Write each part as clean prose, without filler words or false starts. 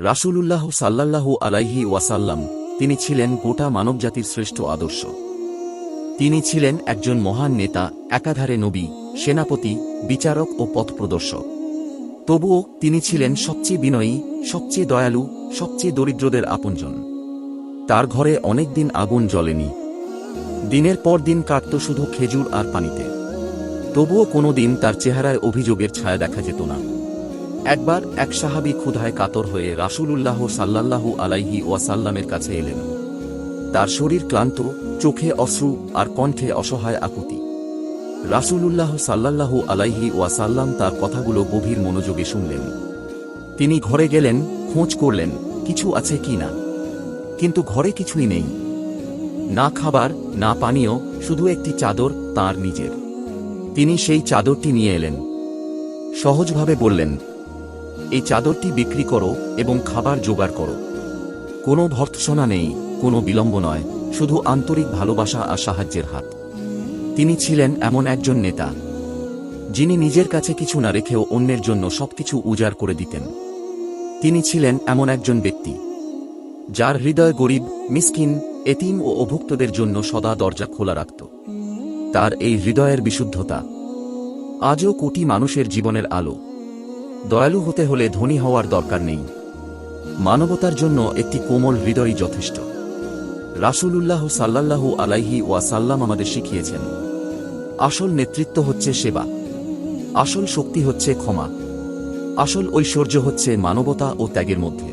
রাসূলুল্লাহ সাল্লাল্লাহু আলাইহি ওয়াসাল্লাম তিনি ছিলেন গোটা মানবজাতির শ্রেষ্ঠ আদর্শ। তিনি ছিলেন একজন মহান নেতা, একাধারে নবী, সেনাপতি, বিচারক ও পথপ্রদর্শক। তবুও তিনি ছিলেন সবচেয়ে বিনয়ী, সবচেয়ে দয়ালু, সবচেয়ে দরিদ্রদের আপনজন। তার ঘরে অনেক দিন আগুন জ্বলেনি। দিনের পর দিন কাটত শুধু খেজুর আর পানিতে। তবুও কোনো দিন তার চেহারায় অভিযোগের ছায়া দেখা যেত না। একবার এক সাহাবী ক্ষুধায় কাতর হয়ে রাসূলুল্লাহ সাল্লাল্লাহু আলাইহি ওয়াসাল্লামের কাছে এলেন। তার শরীর ক্লান্ত, চোখে অশ্রু আর কণ্ঠে অসহায় আকুতি। রাসূলুল্লাহ সাল্লাল্লাহু আলাইহি ওয়াসাল্লাম তার কথাগুলো গভীর মনোযোগে শুনলেন। তিনি ঘরে গেলেন, খোঁজ করলেন কিছু আছে কি না। কিন্তু ঘরে কিছুই নেই। না খাবার, না পানীয়, শুধু একটি চাদর তাঁর নিজের। তিনি সেই চাদরটি নিয়ে এলেন। সহজভাবে বললেন, এই চাদরটি বিক্রি করো এবং খাবার জোগাড় করো। কোনো ভর্ৎসনা নেই, কোনো বিলম্ব নয়, শুধু আন্তরিক ভালোবাসা আর সাহায্যের হাত। তিনি ছিলেন এমন একজন নেতা, যিনি নিজের কাছে কিছু না রেখেও অন্যের জন্য সবকিছু উজাড় করে দিতেন। তিনি ছিলেন এমন একজন ব্যক্তি, যার হৃদয় গরিব, মিসকিন, এতিম ও অভুক্তদের জন্য সদা দরজা খোলা রাখত। তার এই হৃদয়ের বিশুদ্ধতা আজও কোটি মানুষের জীবনের আলো। দয়ালু হতে হলে ধনী হওয়ার দরকার নেই, মানবতার জন্য একটি কোমল হৃদয়ই যথেষ্ট। রাসূলুল্লাহ সাল্লাল্লাহু আলাইহি ওয়াসাল্লাম আমাদের শিখিয়েছেন, আসল নেতৃত্ব হচ্ছে সেবা, আসল শক্তি হচ্ছে ক্ষমা, আসল ঐশ্বর্য হচ্ছে মানবতা ও ত্যাগের মধ্যে।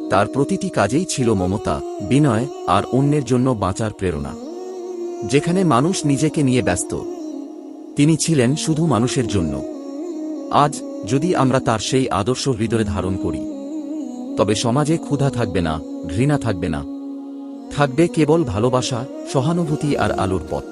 তার প্রতিটি কাজেই ছিল মমতা, বিনয় আর অন্যের জন্য বাঁচার প্রেরণা। যেখানে মানুষ নিজেকে নিয়ে ব্যস্ত, তিনি ছিলেন শুধু মানুষের জন্য। আজ যদি আমরা তার সেই আদর্শ হৃদয়ে ধারণ করি, তবে সমাজে ক্ষুধা থাকবে না, ঘৃণা থাকবে না, থাকবে কেবল ভালোবাসা, সহানুভূতি আর আলোর পথ।